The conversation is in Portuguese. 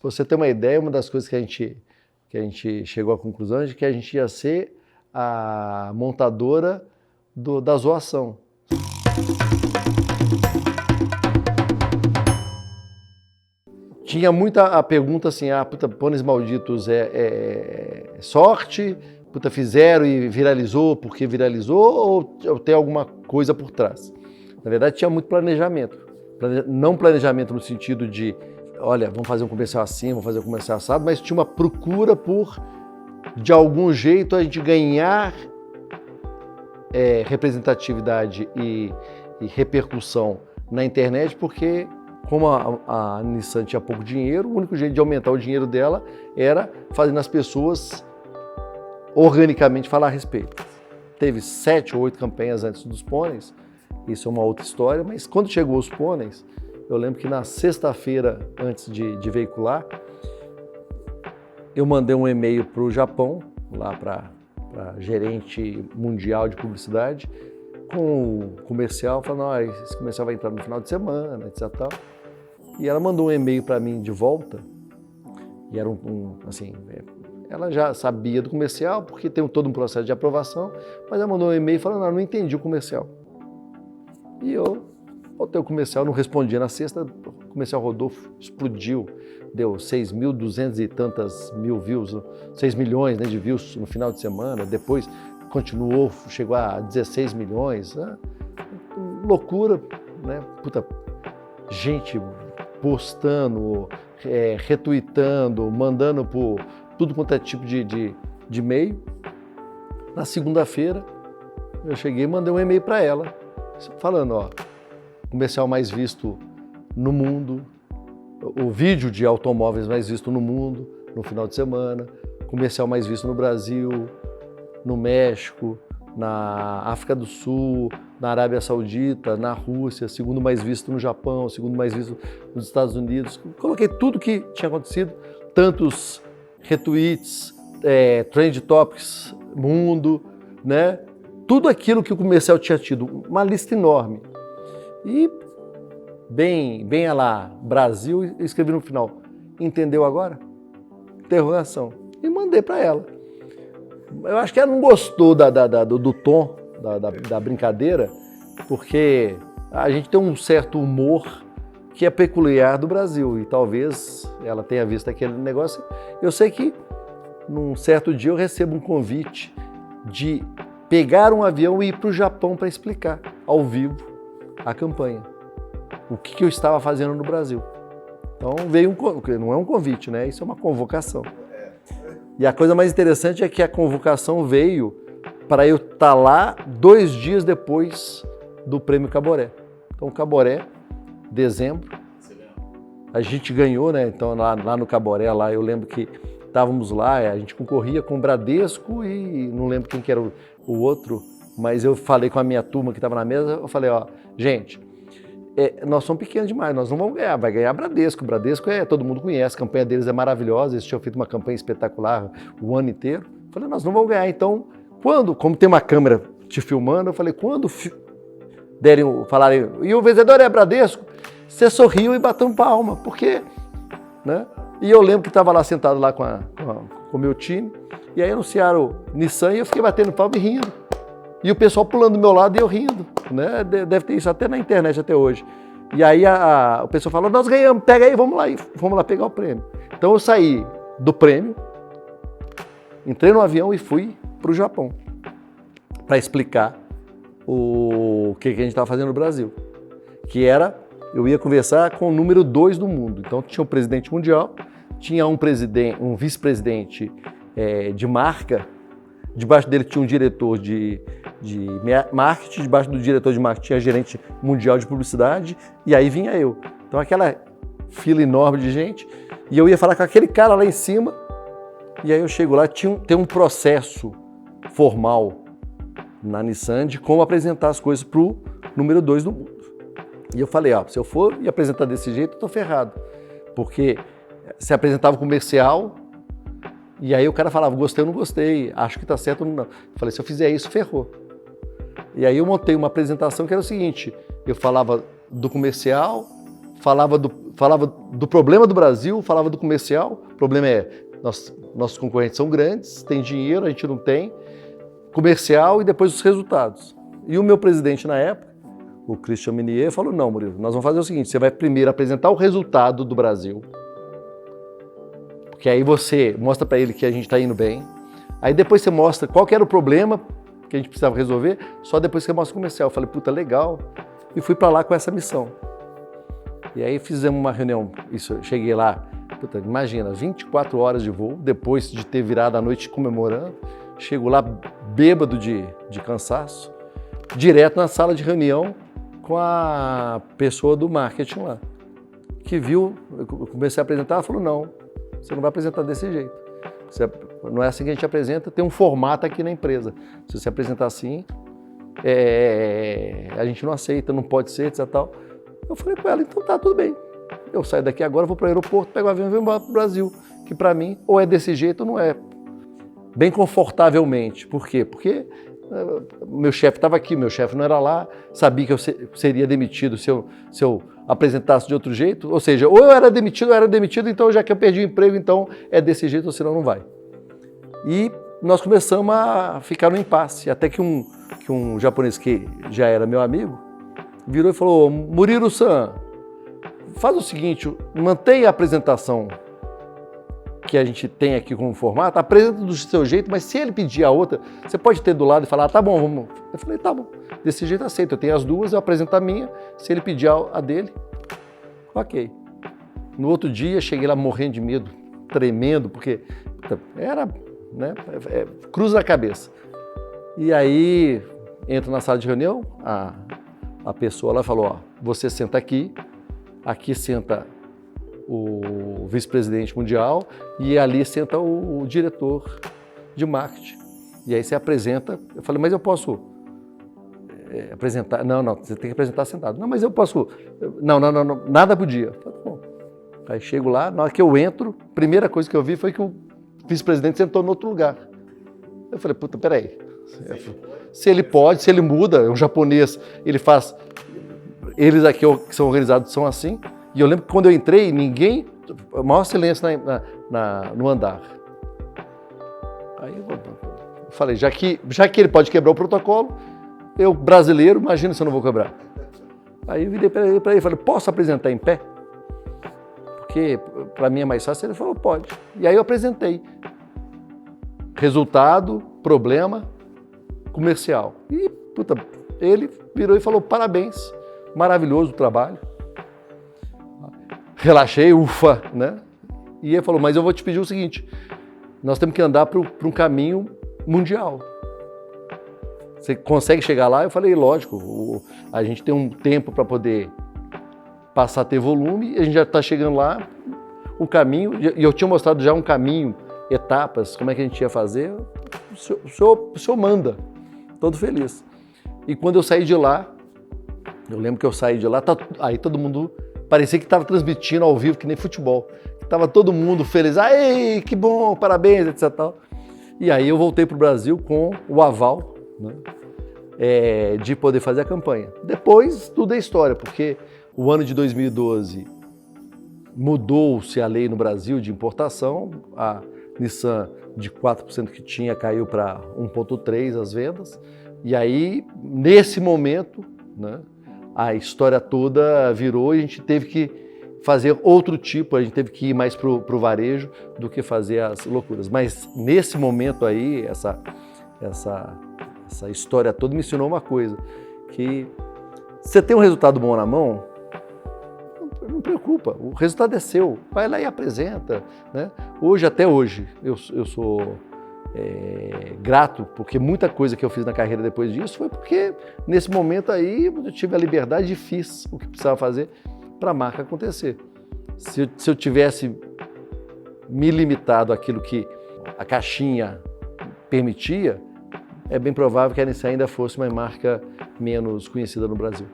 você ter uma ideia, uma das coisas que a gente chegou à conclusão é que a gente ia ser a montadora da zoação. Tinha muita a pergunta assim, puta, Pôneis Malditos é sorte, puta, fizeram e viralizou porque viralizou, ou tem alguma coisa por trás? Na verdade, tinha muito planejamento. Não planejamento no sentido de, olha, vamos fazer um comercial assim, vamos fazer um comercial assado, mas tinha uma procura por, de algum jeito, a gente ganhar representatividade e repercussão na internet, porque como a Nissan tinha pouco dinheiro, o único jeito de aumentar o dinheiro dela era fazendo as pessoas organicamente falar a respeito. Teve 7 ou 8 campanhas antes dos pôneis, isso é uma outra história, mas quando chegou os pôneis, eu lembro que na sexta-feira, antes de veicular, eu mandei um e-mail para o Japão, lá para gerente mundial de publicidade, com o comercial, falando, esse comercial vai entrar no final de semana, etc. Tal. E ela mandou um e-mail para mim de volta, e era assim, ela já sabia do comercial, porque tem todo um processo de aprovação, mas ela mandou um e-mail falando, não entendi o comercial. E eu botei o comercial, não respondia na sexta, o comercial rodou, explodiu, deu 6.200 e tantas mil views, 6 milhões, né, de views no final de semana, depois continuou, chegou a 16 milhões, né? Loucura, né? Puta, gente postando, retweetando, mandando por tudo quanto é tipo de e-mail. Na segunda-feira, eu cheguei e mandei um e-mail para ela, falando, comercial mais visto no mundo, o vídeo de automóveis mais visto no mundo, no final de semana, comercial mais visto no Brasil, no México, na África do Sul, na Arábia Saudita, na Rússia, segundo mais visto no Japão, segundo mais visto nos Estados Unidos. Coloquei tudo que tinha acontecido, tantos retweets, trend topics, mundo, né? Tudo aquilo que o comercial tinha tido, uma lista enorme. E bem a lá, Brasil, escrevi no final, entendeu agora? Interrogação. E mandei para ela. Eu acho que ela não gostou do tom da brincadeira, porque a gente tem um certo humor que é peculiar do Brasil e talvez ela tenha visto aquele negócio. Eu sei que num certo dia eu recebo um convite de pegar um avião e ir para o Japão para explicar ao vivo a campanha, o que eu estava fazendo no Brasil. Então veio não é um convite, né? Isso é uma convocação. E a coisa mais interessante é que a convocação veio para eu estar lá 2 dias depois do Prêmio Caboré. Então, Caboré, dezembro, a gente ganhou, né? Então, lá no Caboré, lá eu lembro que estávamos lá, a gente concorria com o Bradesco e não lembro quem que era o outro, mas eu falei com a minha turma que estava na mesa, eu falei, gente, nós somos pequenos demais, nós não vamos ganhar, vai ganhar Bradesco. Bradesco todo mundo conhece, a campanha deles é maravilhosa, eles tinham feito uma campanha espetacular o ano inteiro. Eu falei, nós não vamos ganhar, então, como tem uma câmera te filmando, eu falei, quando falarem, e o vencedor é Bradesco, você sorriu e bateu palma, porque, né? E eu lembro que estava lá sentado lá com o meu time, e aí anunciaram Nissan e eu fiquei batendo palma e rindo. E o pessoal pulando do meu lado e eu rindo, né? Deve ter isso até na internet até hoje. E aí o pessoal falou, nós ganhamos, pega aí, vamos lá. E fomos lá pegar o prêmio. Então eu saí do prêmio, entrei no avião e fui para o Japão para explicar o que a gente estava fazendo no Brasil. Que era, eu ia conversar com o número 2 do mundo. Então tinha um presidente mundial, tinha um vice-presidente de marca, debaixo dele tinha um diretor de marketing, debaixo do diretor de marketing tinha gerente mundial de publicidade, e aí vinha eu. Então aquela fila enorme de gente, e eu ia falar com aquele cara lá em cima, e aí eu chego lá, tem um processo formal na Nissan de como apresentar as coisas para o número 2 do mundo. E eu falei, se eu for e apresentar desse jeito, eu tô ferrado, porque se apresentava comercial, e aí o cara falava, gostei ou não gostei, acho que tá certo ou não. Eu falei, se eu fizer isso, ferrou. E aí eu montei uma apresentação que era o seguinte, eu falava do comercial, falava do problema do Brasil, falava do comercial. O problema é, nossos concorrentes são grandes, tem dinheiro, a gente não tem. Comercial e depois os resultados. E o meu presidente na época, o Christian Minier, falou, não, Murilo, nós vamos fazer o seguinte, você vai primeiro apresentar o resultado do Brasil, porque aí você mostra para ele que a gente está indo bem, aí depois você mostra qual que era o problema que a gente precisava resolver, só depois você mostra o comercial. Eu falei, puta, legal, e fui para lá com essa missão. E aí fizemos uma reunião, eu cheguei lá, puta, imagina, 24 horas de voo, depois de ter virado a noite comemorando, chego lá bêbado de cansaço, direto na sala de reunião com a pessoa do marketing lá, que viu, eu comecei a apresentar, ela falou, não, você não vai apresentar desse jeito. Não é assim que a gente apresenta, tem um formato aqui na empresa. Se você apresentar assim, a gente não aceita, não pode ser, etc. Tal. Eu falei com ela, então tá, tudo bem. Eu saio daqui agora, vou para o aeroporto, pego o avião e venho embora para o Brasil. Que para mim, ou é desse jeito ou não é. Bem confortavelmente. Por quê? Porque meu chefe estava aqui, meu chefe não era lá, sabia que eu seria demitido se eu apresentasse de outro jeito. Ou seja, ou eu era demitido, então já que eu perdi o emprego, então é desse jeito, ou senão não vai. E nós começamos a ficar no impasse, até que um japonês que já era meu amigo, virou e falou, Murilo-san, faz o seguinte, mantenha a apresentação que a gente tem aqui como formato, apresenta do seu jeito, mas se ele pedir a outra, você pode ter do lado e falar, tá bom, vamos. Eu falei, tá bom, desse jeito aceito, eu tenho as duas, eu apresento a minha, se ele pedir a dele, ok. No outro dia, cheguei lá morrendo de medo, tremendo, porque era, né, cruz na cabeça. E aí, entro na sala de reunião, a pessoa lá falou, ó, você senta aqui senta o vice-presidente mundial e ali senta o diretor de marketing. E aí você apresenta, eu falei, mas eu posso apresentar? Não, você tem que apresentar sentado. Não, mas eu posso, não, nada podia. Eu falei, bom. Aí chego lá, na hora que eu entro, a primeira coisa que eu vi foi que o vice-presidente sentou no outro lugar. Eu falei, puta, peraí, se ele pode, se ele muda, é um japonês, ele faz, eles aqui que são organizados são assim. E eu lembro que quando eu entrei, o maior silêncio no andar. Aí eu falei, já que ele pode quebrar o protocolo, eu, brasileiro, imagina se eu não vou quebrar. Aí eu virei para ele e falei, posso apresentar em pé? Porque para mim é mais fácil. Ele falou, pode. E aí eu apresentei. Resultado, problema, comercial. E, puta, ele virou e falou, parabéns, maravilhoso o trabalho. Relaxei, ufa, né? E ele falou, mas eu vou te pedir o seguinte, nós temos que andar para um caminho mundial. Você consegue chegar lá? Eu falei, lógico, a gente tem um tempo para poder passar a ter volume, e a gente já está chegando lá, o caminho, e eu tinha mostrado já um caminho, etapas, como é que a gente ia fazer, o senhor manda, todo feliz. E quando eu saí de lá, eu lembro que eu saí de lá, aí todo mundo parecia que estava transmitindo ao vivo, que nem futebol. Estava todo mundo feliz, ai, que bom, parabéns, etc. Tal. E aí eu voltei para o Brasil com o aval, né, de poder fazer a campanha. Depois tudo é história, porque o ano de 2012 mudou-se a lei no Brasil de importação, a Nissan de 4% que tinha caiu para 1,3% as vendas, e aí nesse momento, né, a história toda virou e a gente teve que fazer outro tipo, a gente teve que ir mais para o varejo do que fazer as loucuras. Mas nesse momento aí, essa história toda me ensinou uma coisa, que você tem um resultado bom na mão, não preocupa, o resultado é seu, vai lá e apresenta, né? Até hoje, eu sou grato, porque muita coisa que eu fiz na carreira depois disso foi porque nesse momento aí eu tive a liberdade e fiz o que precisava fazer para a marca acontecer. Se eu tivesse me limitado àquilo que a caixinha permitia, é bem provável que a Nissan ainda fosse uma marca menos conhecida no Brasil.